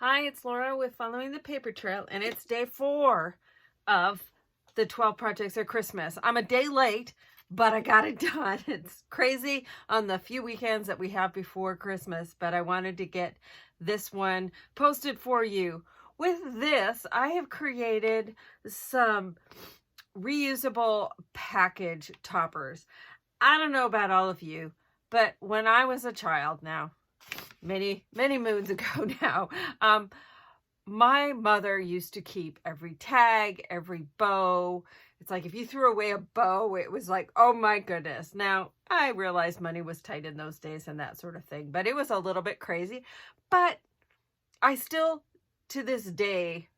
Hi, it's Laura with Following the Paper Trail, and it's day 4 of the 12 projects at Christmas. I'm a day late, but I got it done. It's crazy on the few weekends that we have before Christmas, but I wanted to get this one posted for you. With this, I have created some reusable package toppers. I don't know about all of you, but when I was a child now, many moons ago now, my mother used to keep every tag, every bow. It's like if you threw away a bow, it was like, oh my goodness. Now, I realized money was tight in those days and that sort of thing, but it was a little bit crazy. But I still, to this day,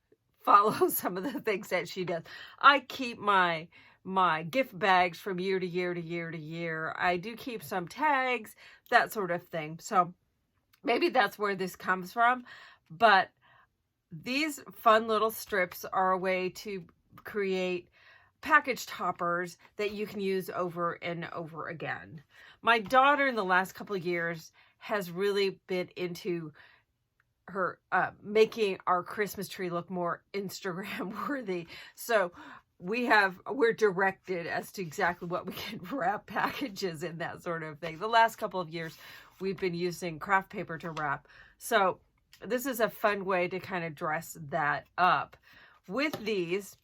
follow some of the things that she does. I keep my gift bags from year to year to year to year. I do keep some tags, that sort of thing. So maybe that's where this comes from, but these fun little strips are a way to create package toppers that you can use over and over again. My daughter in the last couple of years has really been into her making our Christmas tree look more Instagram worthy. So we're directed as to exactly what we can wrap packages and that sort of thing. The last couple of years we've been using craft paper to wrap. So this is a fun way to kind of dress that up. With these,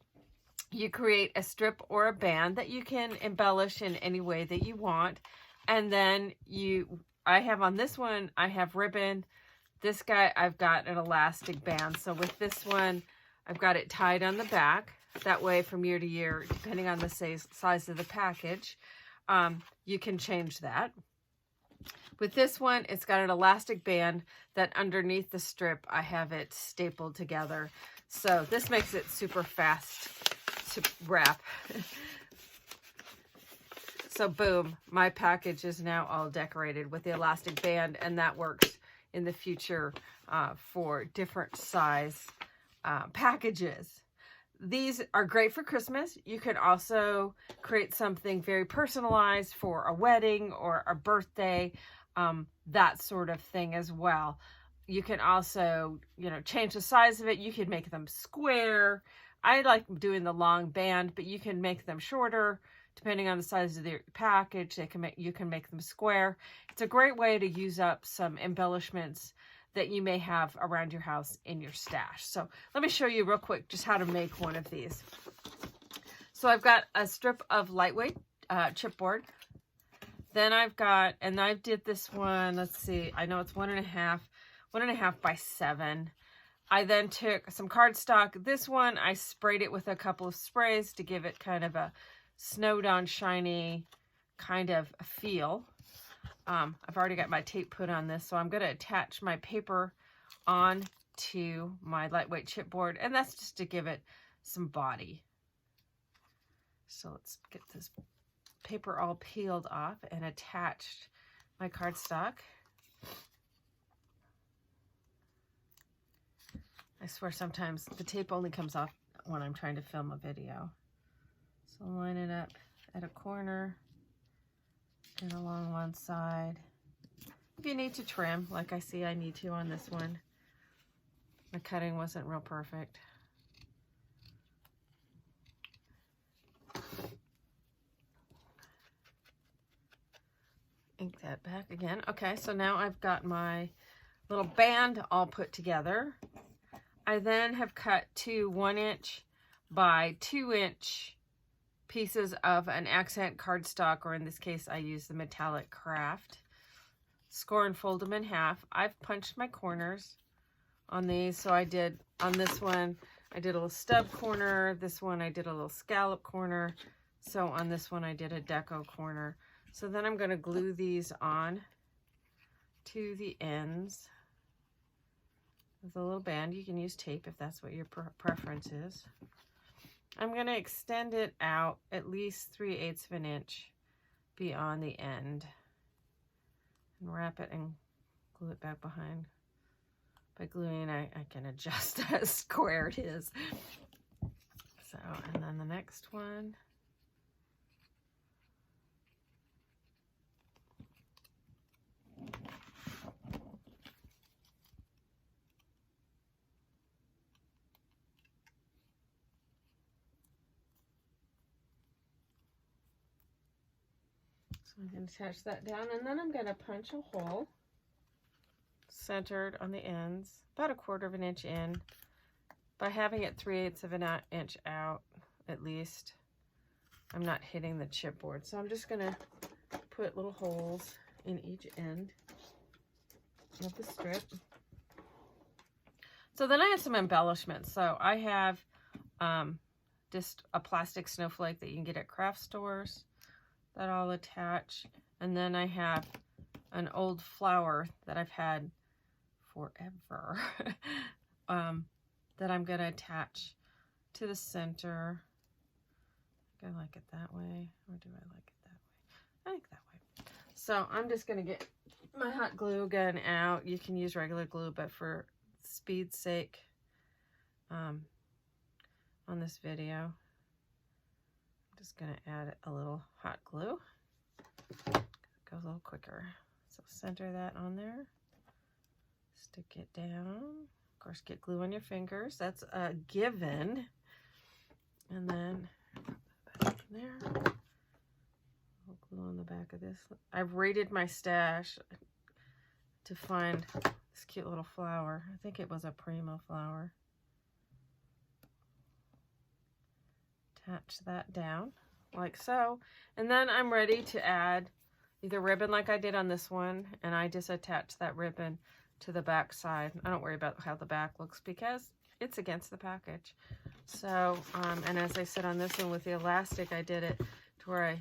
you create a strip or a band that you can embellish in any way that you want. And then I have on this one, I have ribbon. This guy, I've got an elastic band. So with this one, I've got it tied on the back. That way from year to year, depending on the size of the package, you can change that. With this one, it's got an elastic band that underneath the strip, I have it stapled together. So this makes it super fast to wrap. So boom, my package is now all decorated with the elastic band, and that works in the future for different size packages. These are great for Christmas. You can also create something very personalized for a wedding or a birthday, that sort of thing as well. You can also, change the size of it. You can make them square. I like doing the long band, but you can make them shorter depending on the size of the package. You can make them square. It's a great way to use up some embellishments that you may have around your house in your stash. So let me show you real quick just how to make one of these. So I've got a strip of lightweight chipboard. Then I've got, and I did this one, let's see, I know it's 1.5 by 7. I then took some cardstock. This one, I sprayed it with a couple of sprays to give it kind of a snowed on, shiny kind of feel. I've already got my tape put on this, so I'm going to attach my paper on to my lightweight chipboard, and that's just to give it some body. So let's get this paper all peeled off and attached my cardstock. I swear sometimes the tape only comes off when I'm trying to film a video. So line it up at a corner and along one side. If you need to trim, like I see I need to on this one, the cutting wasn't real perfect. Ink that back again. Okay, so now I've got my little band all put together. I then have cut 2 1-inch by 2-inch pieces of an accent cardstock, or in this case, I use the metallic craft. Score and fold them in half. I've punched my corners on these. So I did, on this one, I did a little stub corner. This one, I did a little scallop corner. So on this one, I did a deco corner. So then I'm going to glue these on to the ends with a little band. You can use tape if that's what your preference is. I'm going to extend it out at least 3/8 of an inch beyond the end and wrap it and glue it back behind. By gluing, I can adjust how square it is. So, and then the next one. I'm going to attach that down, and then I'm going to punch a hole centered on the ends, about 1/4 of an inch in, by having it 3/8 of an inch out at least. I'm not hitting the chipboard, so I'm just going to put little holes in each end of the strip. So then I have some embellishments. So I have just a plastic snowflake that you can get at craft stores that I'll attach. And then I have an old flower that I've had forever that I'm going to attach to the center. I like it that way, or do I like it that way? I like that way. So I'm just going to get my hot glue gun out. You can use regular glue, but for speed's sake, on this video, I'm just going to add a little hot glue. It goes a little quicker. So center that on there. Stick it down. Of course, get glue on your fingers. That's a given. And then there. Glue on the back of this. I've raided my stash to find this cute little flower. I think it was a Prima flower. Attach that down like so. And then I'm ready to add either ribbon like I did on this one, and I just attach that ribbon to the back side. I don't worry about how the back looks because it's against the package. So, and as I said on this one with the elastic, I did it to where I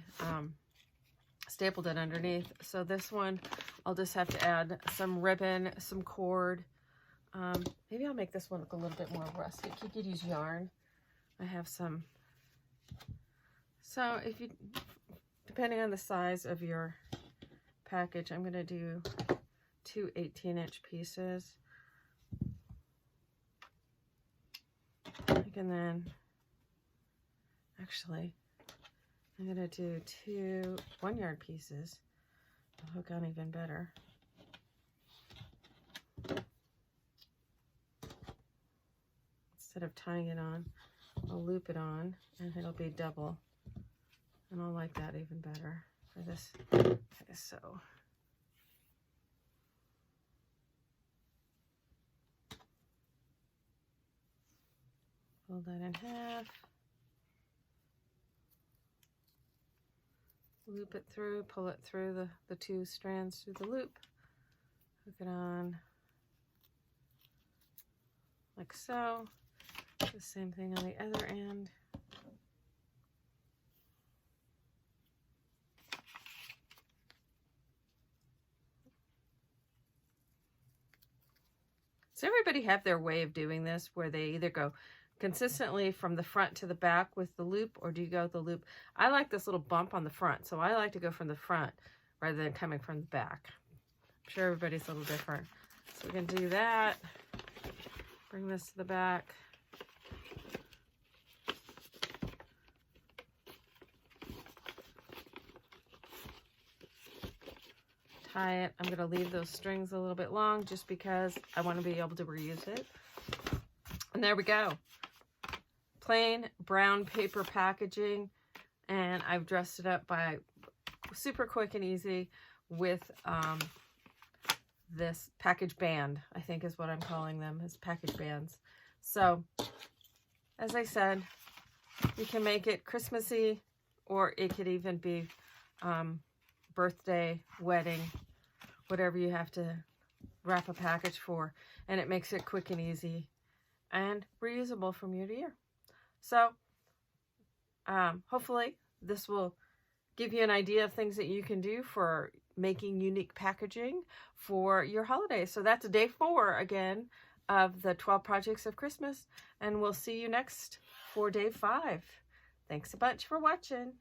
stapled it underneath. So this one, I'll just have to add some ribbon, some cord. Maybe I'll make this one look a little bit more rustic. You could use yarn. I have some. So if you, depending on the size of your package, I'm going to do 2 18-inch pieces. And then, actually, I'm going to do 2 1-yard pieces. I'll hook on even better. Instead of tying it on, I'll loop it on, and it'll be double. And I'll like that even better for this. Okay, so. Fold that in half. Loop it through, pull it through the 2 strands through the loop. Hook it on like so. The same thing on the other end. So everybody have their way of doing this, where they either go consistently from the front to the back with the loop, or do you go the loop? I like this little bump on the front, so I like to go from the front rather than coming from the back. I'm sure everybody's a little different. So we can do that. Bring this to the back. Tie it. I'm going to leave those strings a little bit long just because I want to be able to reuse it. And there we go. Plain brown paper packaging, and I've dressed it up by super quick and easy with this package band, I think is what I'm calling them, is package bands. So as I said, you can make it Christmassy, or it could even be birthday, wedding, whatever you have to wrap a package for, and it makes it quick and easy and reusable from year to year. So hopefully this will give you an idea of things that you can do for making unique packaging for your holidays. So that's day 4 again of the 12 Projects of Christmas, and we'll see you next for day 5. Thanks a bunch for watching.